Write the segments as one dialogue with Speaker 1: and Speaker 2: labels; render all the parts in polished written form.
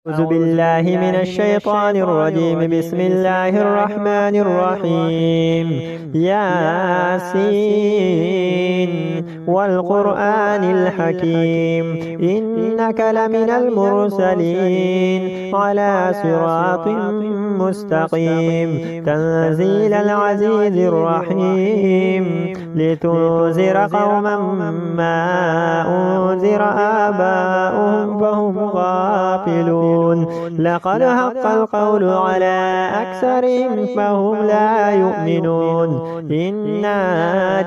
Speaker 1: أعوذ بالله من الشيطان الرجيم. بسم الله الرحمن الرحيم. ياسين والقرآن الحكيم إنك لمن المرسلين على صراط مستقيم تنزيل العزيز الرحيم لتنذر قوما ما أنذر آباؤهم فهم غافلون. لقد حق القول على أكثرهم فهم لا يؤمنون. إنا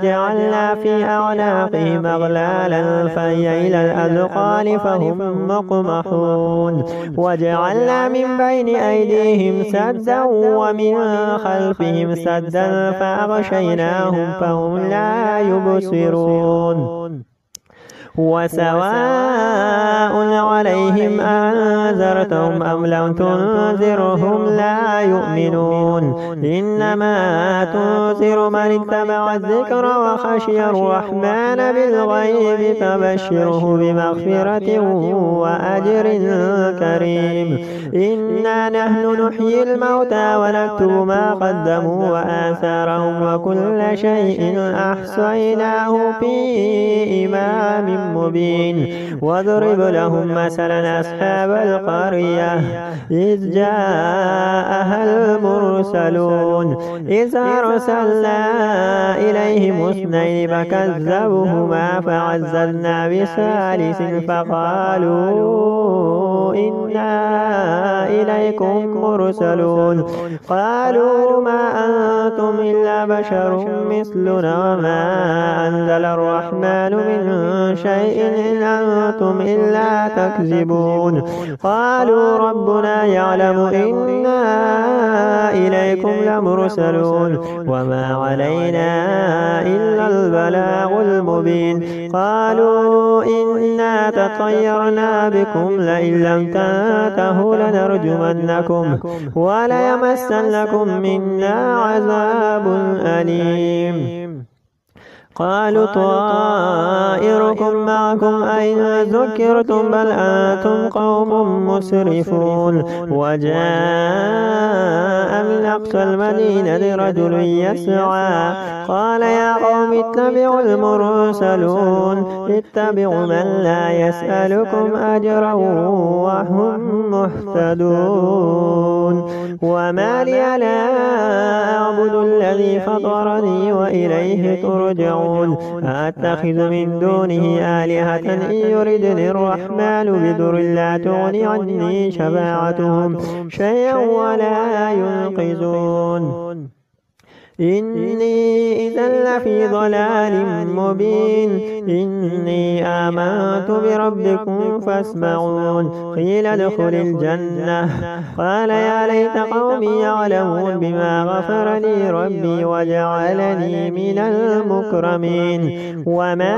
Speaker 1: جعلنا في أعناقهم أغلالا فهي إلى الأذقان فهم مقمحون. وجعلنا من بين أيديهم سدا ومن خلفهم سدا فأغشيناهم فهم لا يبصرون. وسواء عليهم أنذرتهم أم لم تنذرهم لا يؤمنون. إنما تنذر من اتبع الذكر وخشي الرحمن بالغيب فبشره بمغفرة وأجر كريم. إنا نحن نحيي الموتى ونكتب ما قدموا وآثارهم وكل شيء أحصيناه في إمام مبين. واضرب لهم مثلا أصحاب القرية إذ جاءها المرسلون إذ أرسلنا إليهم اثنين فكذبوهما فعززنا بثالث فقالوا إنا إليكم مرسلون. قالوا ما أنتم إلا بشر مثلنا وما أنزل الرحمن من شيء إن أنتم إلا تكذبون. قالوا ربنا يعلم إنا إليكم لمرسلون وما علينا إلا البلاغ المبين. قالوا إنا تطيرنا بكم لئن لم تنتهوا لنرجمنكم وليمسنكم منا عذاب أليم. قالوا طائركم معكم أين ذكرتم بل أنتم قوم مسرفون. وجاء من أقصى المدينة رجل يسعى قال يا قوم اتبعوا المرسلون اتبعوا من لا يسألكم أجرا وهم مهتدون. وما لي لا أعبد الذي فطرني وإليه ترجعون. أتخذ من دونه آلهة إن يردني الرحمن بضر لا تغني عني شفاعتهم شيئا ولا ينقذون. إني إذا لفي ضلال مبين. إني آمنت بربكم فاسمعون. قيل ادخل الجنة قال يا ليت قومي يعلمون بما غفر لي ربي وجعلني من المكرمين. وما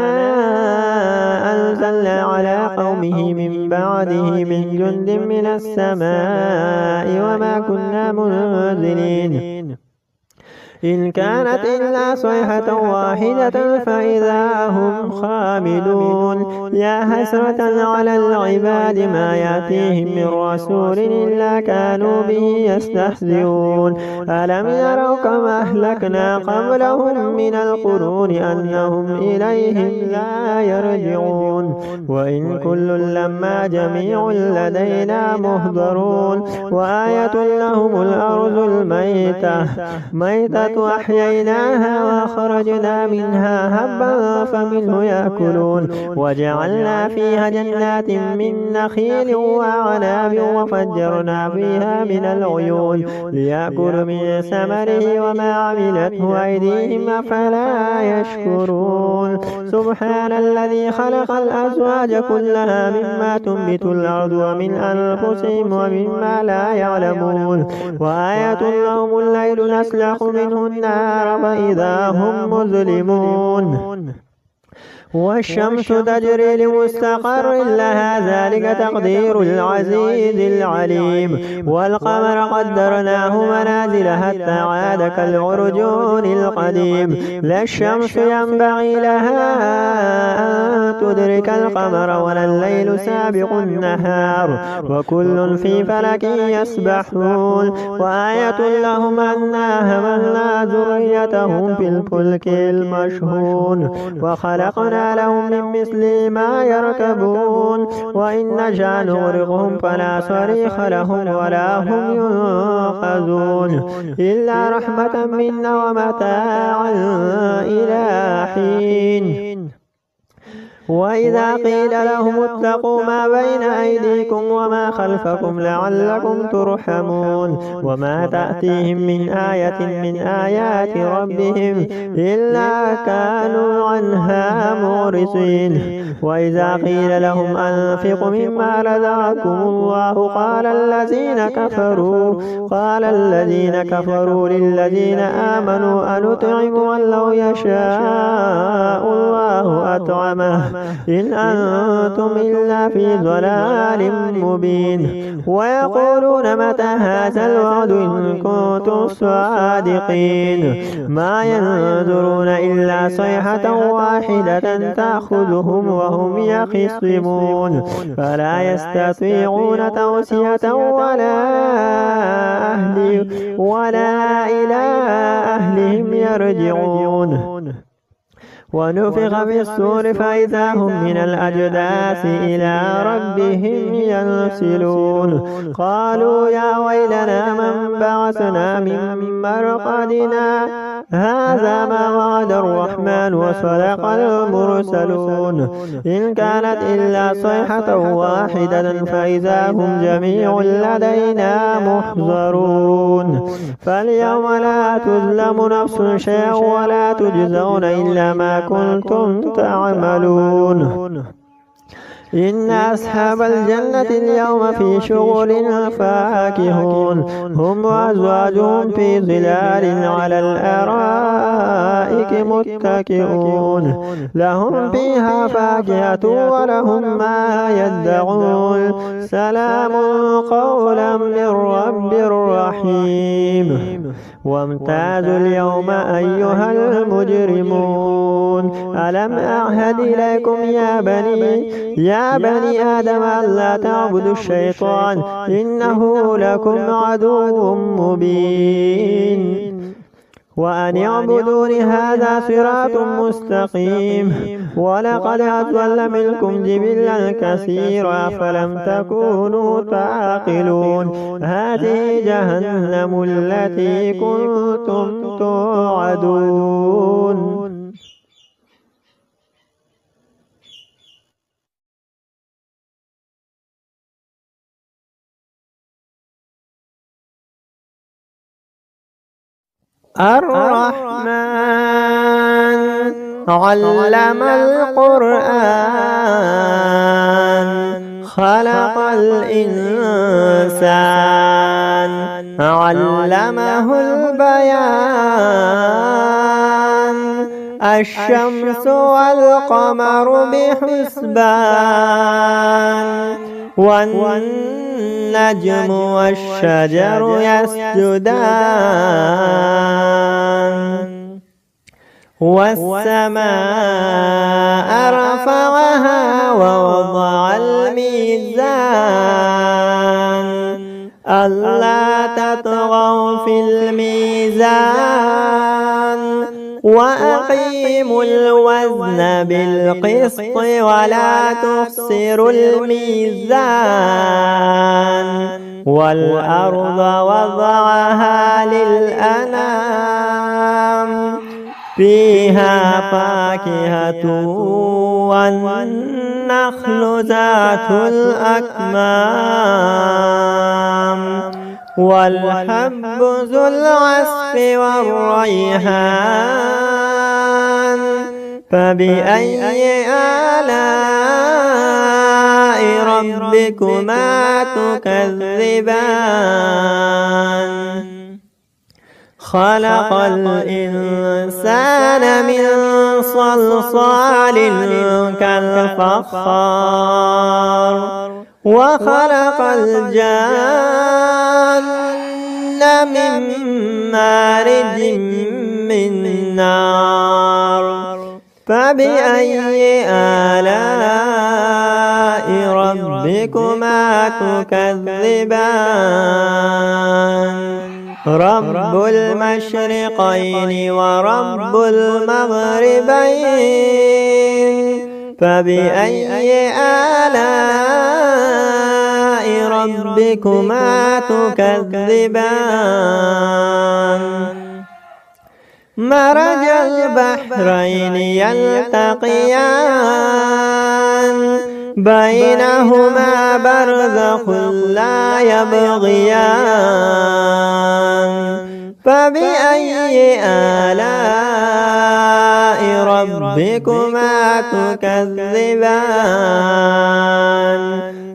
Speaker 1: أنزلنا على قومه من بعده من جند من السماء وما كنا منزلين إن كانت إلا صيحة واحدة فإذا هم خامدون. يا حسرة على العباد ما يأتيهم من رسول إلا كانوا به يستهزئون. ألم يروا كما أهلكنا قبلهم من القرون أنهم إليهم لا يرجعون. وإن كل لما جميع لدينا مهضرون. وآية لهم الأرض الميتة أحييناها وأخرجنا منها هبا فمنه يأكلون. وجعلنا فيها جنات من نخيل وعناب وفجرنا فيها من العيون ليأكلوا من ثمره وما عملته أيديهم أفلا يشكرون. سبحان الذي خلق الأزواج كلها مما تنبت الأرض ومن أنفسهم ومما لا يعلمون. وآية لهم الليل نسلخ منه النار فإذا هم مظلمون. والشمس تجري لمستقر لها ذلك تقدير العزيز العليم. والقمر قدرناه منازل حتى عاد كالعرجون القديم. لا الشمس ينبغي لها أن تدرك القمر ولا الليل سابق النهار وكل في فلك يسبحون. وآية لهم أنا حملنا ذريتهم في الفلك المشحون وخلقنا لهم من مثل ما يركبون وإن نشأ نغرقهم فلا صريخ لهم ولا هم ينقذون إلا رحمة منا ومتاعا إلى حين. وإذا قيل لهم اتقوا ما بين أيديكم وما خلفكم لعلكم ترحمون وما تأتيهم من آية من آيات ربهم إلا كانوا عنها معرضين. وإذا قيل لهم أنفقوا مما رزقكم الله قال الذين كفروا للذين آمنوا أنطعم من لو يشاء الله أطعمه إن أنتم إلا في ضلال مبين. ويقولون متى هذا الوعد إن كنتم صادقين ما ينظرون إلا صيحة واحدة تأخذهم وهم يخصمون فلا يستطيعون توصية ولا إلى أهلهم يرجعون. ونفخ في الصور فإذا هم من الأجداث إلى ربهم ينسلون. قالوا يا ويلنا من بعثنا من مرقدنا هذا ما وعد الرحمن وصدق المرسلون إن كانت إلا صيحة واحدة فإذا هم جميع لدينا محضرون. فاليوم لا تظلم نفس شيئا ولا تجزون إلا ما كنتم تعملون. إن أصحاب الجنة اليوم في شغل فاكهون هم وأزواجهم في ظلال على الأرائك متكئون لهم فيها فاكهة ولهم ما يدعون سلام قولا من رب رحيم. وامتازوا اليوم أيها المجرمون ألم أعهد إليكم يا بني آدم ألا تعبدوا الشيطان إنه لكم عدو مبين وأن اعبدون هذا صراط مستقيم. ولقد أضل منكم جبلا كثيرا فلم تكونوا تعقلون هذه جهنم التي كنتم توعدون. الرحمن علم القرآن خلق الإنسان علمه البيان الشمس والقمر بحسبان والنجم والشجر يسجدان والسماء رفعها ووضع الميزان ألا تطغوا في الميزان وأقيموا الوزن بالقسط ولا تخسروا الميزان والأرض وضعها للأنام فيها فاكهة والنخل ذات الأكمام والحب ذو العصف والريحان فبأي آلاء ربكما تكذبان خلق الإنسان من صلصال كالفخار وخلق الجن من مارج من نار فبأي آلاء ربكما تكذبان رب المشرقين ورب المغربين فبأي آلاء ربكما تكذبان مرج البحرين يلتقيان بينهما برزخ لا يبغيان فبأي آلاء ربكما تكذبان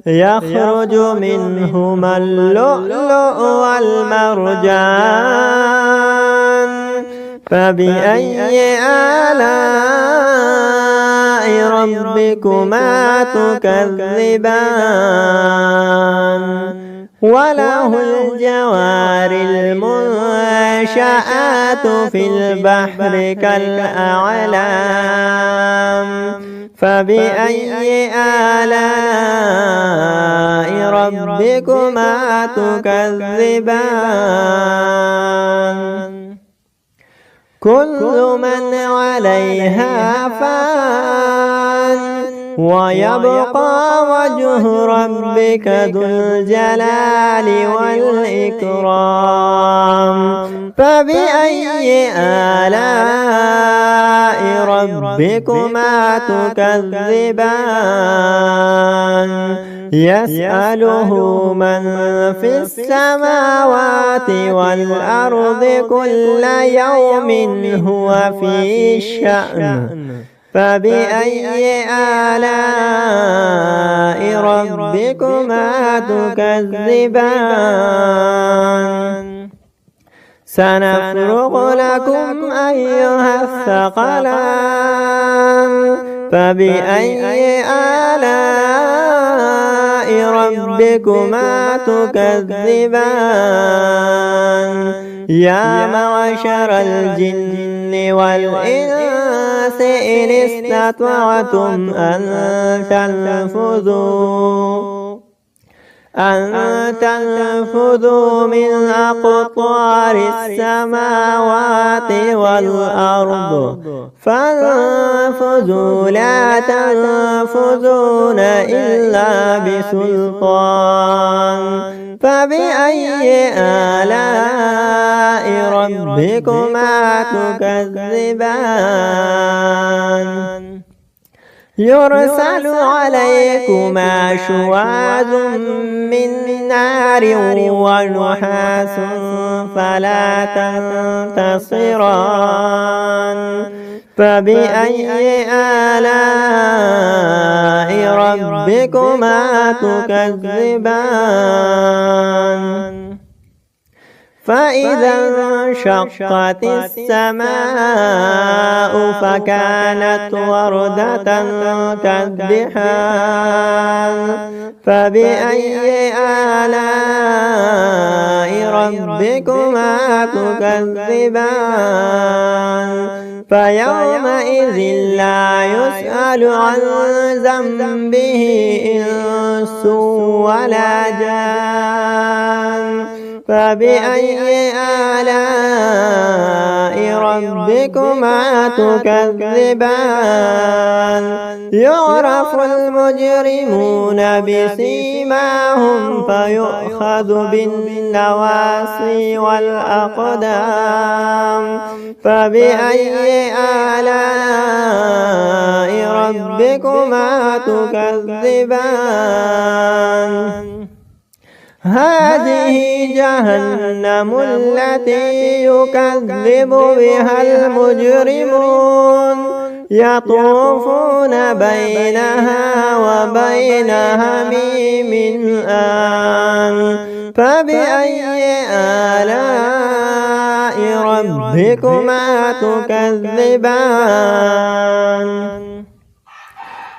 Speaker 1: يخرج منهما اللؤلؤ والمرجان فبأي آلاء ربكما تكذبان وله الجوار المنشآت في البحر كالأعلام فبأي آلاء ربكما تكذبان كل من عليها فان ويبقى وجه ربك ذو الجلال والإكرام فبأي آلاء ربكما تكذبان يسأله من في السماوات والأرض كل يوم هو في شأن فبأي آلاء ربكما تكذبان سنفرغ لكم أيها الثقلان فبأي آلاء ربكما تكذبان يا معشر الجن والإنس إن استطعتم أن تنفذوا من أقطار السماوات والأرض فانفذوا لا تنفذون إلا بسلطان فبأي آلاء ربكما تكذبان يرسل عليكما شواظ من نار ونحاس فلا تنتصران فبأي آلاء ربكما تكذبان فإذا انشقت السماء فكانت وردة كالدحان فبأي آلاء ربكما تكذبان فيومئذ لا يسأل عن ذنبه إنس ولا جان فبأي آلاء ربكما تكذبان يعرف المجرمون بسيماهم فيؤخذ بالنواصي والأقدام فبأي آلاء ربكما تكذبان هذه جهنم التي يكذب بها المجرمون يطوفون بينها وبين حميم آن فبأي آلاء ربكما تكذبان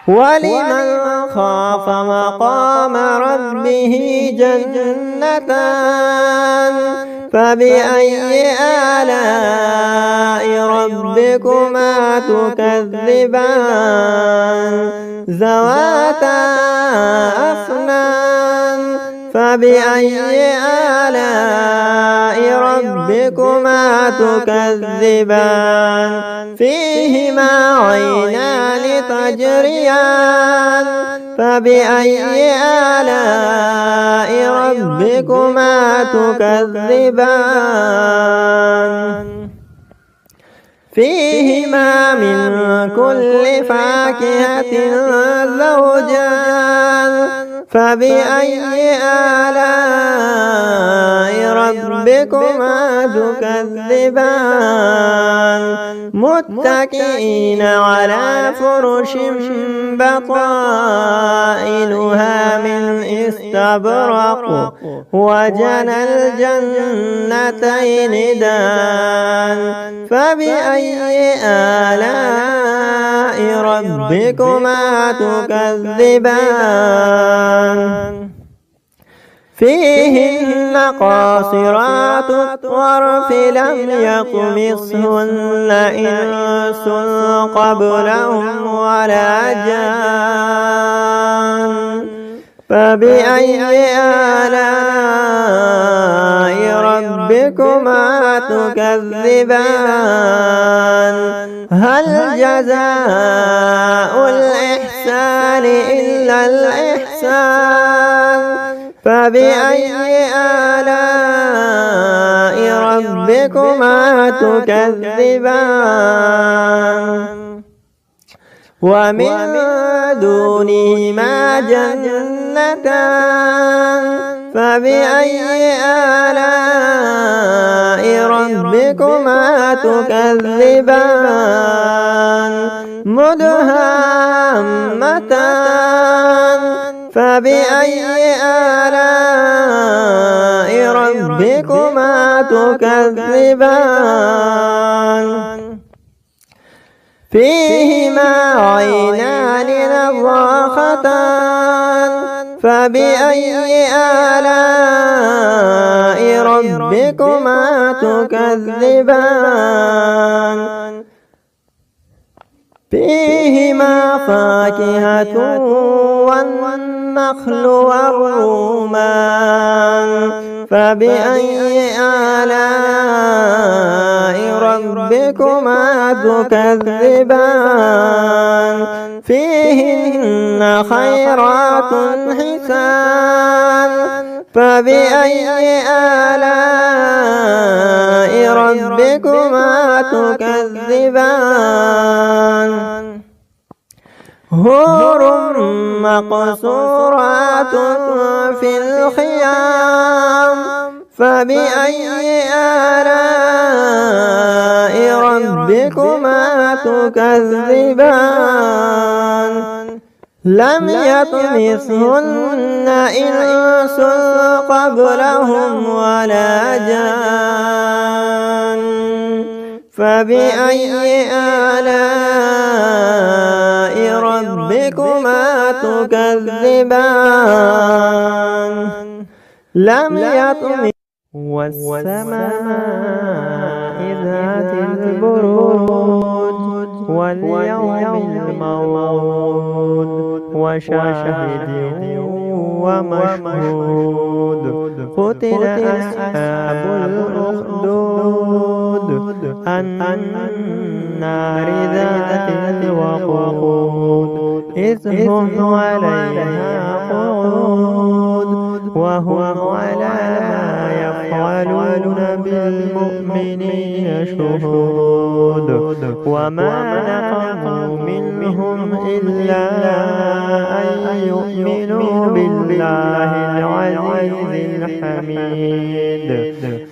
Speaker 1: ولمن خاف مقام ربه جنتان فبأي آلاء ربكما تكذبان ذواتا أفنان فبأي آلاء ربكما تكذبان فيهما عينان تجريان فبأي آلاء ربكما تكذبان فيهما من كل فاكهة زوجان فبأي آلاء ربكما تكذبان متكئين على فرش بطائنها من استبرق وجنى الجنتين دان فبأي آلاء ربكما تكذبان فيهن قاصرات الطرف لم يطمثهن إنس قبلهم ولا جان فبأي آلاء ربكما تكذبان هل جزاء الإحسان إلا الإحسان فبأي آلاء ربكما تكذبان ومن دونهما جنتان فبأي آلاء ربكما تكذبان مدهامتان فبأي آلاء ربكما تكذبان فيهما عينان نضاختان فبأي آلاء ربكما تكذبان فيهما فاكهة والنخل والرمان فبأي آلاء ربكما تكذبان فيهن خيرات حسان فبأي آلاء ربكما تكذبان حور مقصورات في الخيام فبأي آلاء ربكما تكذبان لم يطمثهن إنس قبلهم ولا جان فبأي آلاء ربكما تكذبان لم يطمث والسماء ذات البروج واليوم الموعود وشاهد ومشهود قتل أصحاب الأخدود النار ذات الوقود إذ هم عليها قعود وهم على ما يفعلون بالمؤمنين شهود وما نقموا منهم إلا أن يؤمنوا بالله العزيز الحميد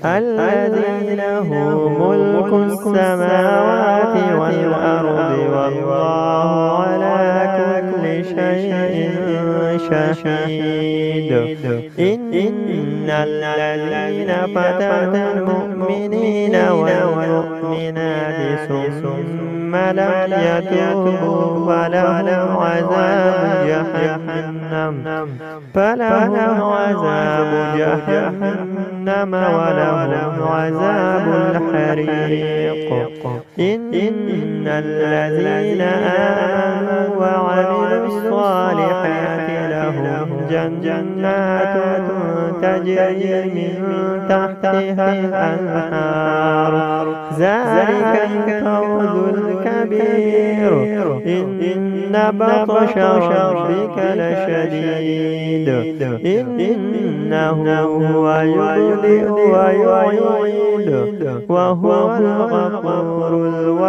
Speaker 1: الذي له ملك السماوات والأرض والله على كل شيء شهيد إن الذين فتنوا المؤمنين والمؤمنات ثم لم يتوبوا فلهم عذاب جهنم ولهم عذاب الحريق إن الذين آمنوا وعملوا الصالحات لهم جنات تجري من تحتها الأنهار ذلك الفوز الكبير إن بطش ربك لشديد إنه هو يبدئ ويعيد وهو الغفور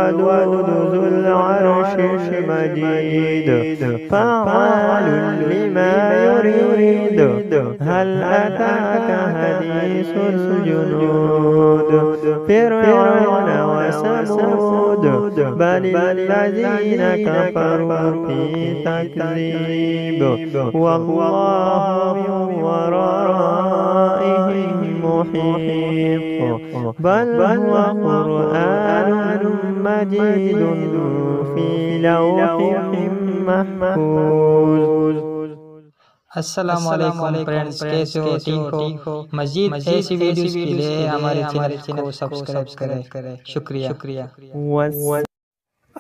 Speaker 1: الودود ذو العرش المجيد فعال لما يريد هل أتاك حديث الجنود فرعون وثمود بل الذين كفروا في تكذيب والله من ورائهم محيط بل هو قرآن مجيد في لوح محفوظ.
Speaker 2: अस्सलाम वालेकुम फ्रेंड्स, कैसे हो? ठीक हो? मजीद ऐसी वीडियोस के लिए हमारे चैनल को सब्सक्राइब करें। शुक्रिया।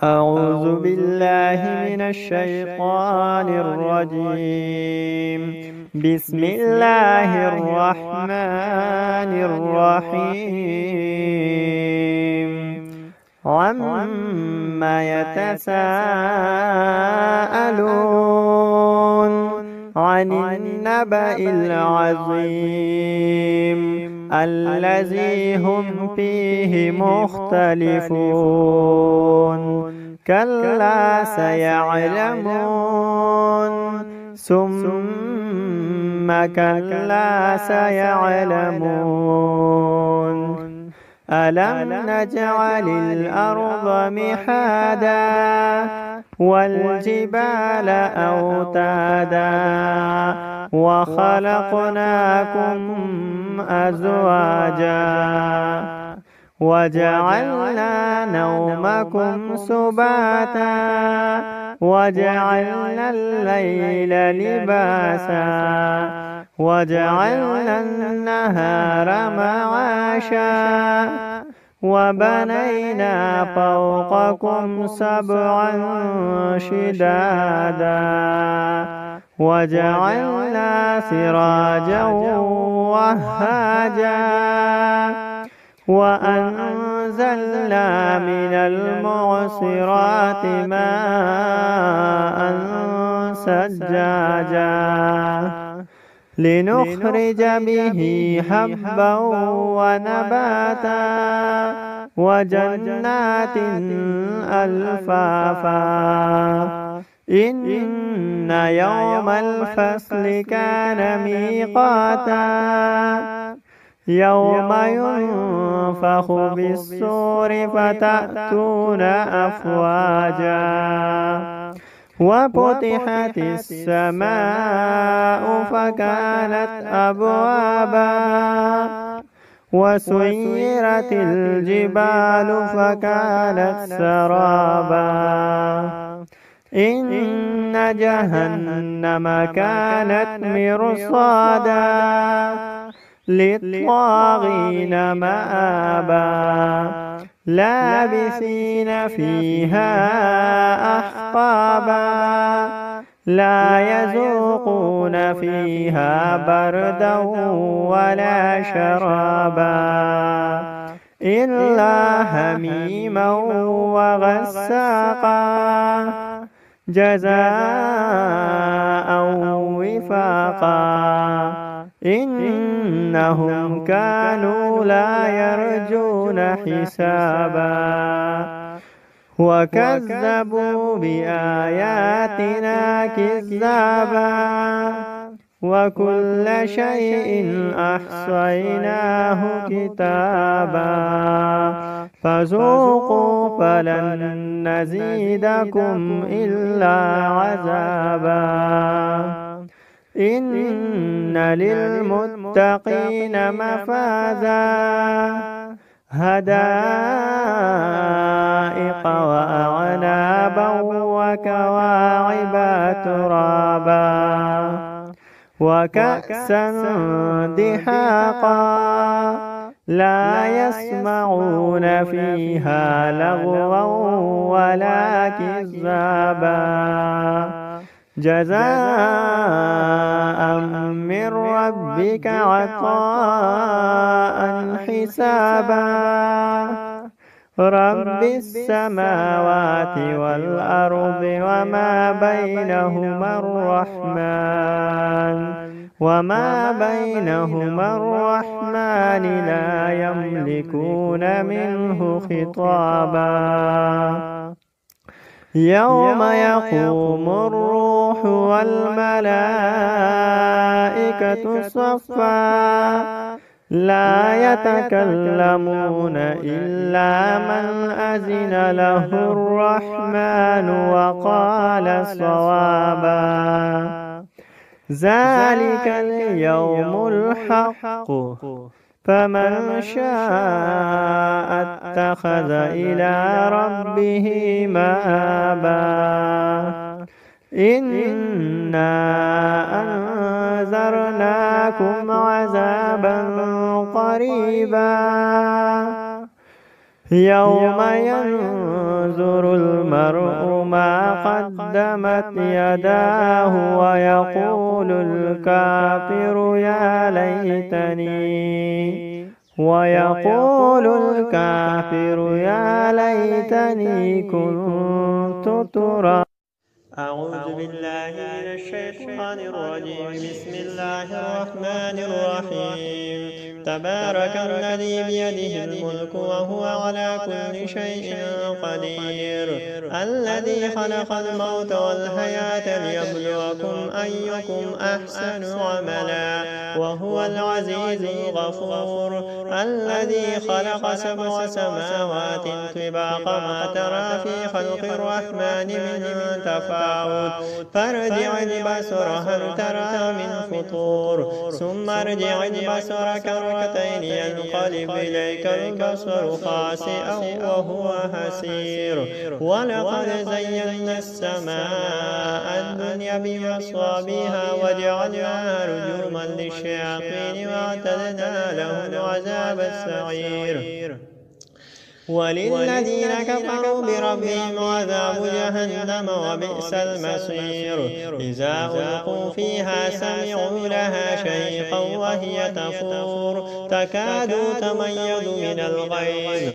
Speaker 1: أعوذ بالله من الشيطان الرجيم بسم الله الرحمن الرحيم عما يتساءلون عن النبأ العظيم الذي هم فيه مختلفون كلا سيعلمون ثم كلا سيعلمون ألم نجعل الأرض مهادا والجبال أوتادا وخلقناكم أزواجا وجعلنا نومكم سباتا وجعلنا الليل لباسا وجعلنا النهار معاشا وبنينا فوقكم سبعا شدادا وجعلنا سراجا وهاجا وأنزلنا من المعصرات ماء ثجاجا لنخرج به حبا ونباتا وجنات ألفافا إن يوم الفصل كان ميقاتا يوم ينفخ بالصور فتأتون أفواجا وفتحت السماء فكانت أبوابا وسيرت الجبال فكانت سرابا إن جهنم كانت مرصادا للطاغين مآبا لابثين فيها أحقابا لا يذوقون فيها بردا ولا شرابا إلا حميما وغساقا جزاء وفاقا إنهم كانوا لا يرجون حسابا وكذبوا بآياتنا كذابا وكل شيء أحصيناه كتابا فذوقوا فلن نزيدكم إلا عذابا إن للمتقين مفازا حدائق وأعنابا وكواعب ترابا وكأسا دحاقا لا يسمعون فيها لغوا ولا كذابا جزاء من ربك عطاء حسابا رب السماوات والأرض وما بينهما الرحمن لا يملكون منه خطابا يوم يقوم الروح والملائكة صفا لا يتكلمون إلا من أذن له الرحمن وقال صوابا ذلك اليوم الحق فمن شاء اتخذ إلى ربه مآبا إنا أنذرناكم عذابا قريبا يوم ينظر المرء ما قدمت يداه ويقول الكافر يا ليتني كنت ترابا أعوذ بالله من الشيطان الرجيم بسم الله الرحمن الرحيم تبارك الذي بيده الملك وهو على كل شيء قدير الذي خلق الموت والحياة ليبلوكم أيكم أحسن عملا وهو العزيز الغفور الذي خلق 7 سماوات طباقا ما ترى في خلق الرحمن من تفاوت فارجع البصر هل ترى من فطور ثم ارجع البصر كرتين ينقلب إليك البصر خاسئا وهو حسير ولقد زينا السماء الدنيا بمصابيها وجعلناها رجوما للشياطين واعتدنا لهم عذاب السعير وللذين كفروا بربهم عذاب جهنم وبئس المصير إذا ألقوا فيها سمعوا لها شهيقا وهي تفور تكاد تميز من الغيظ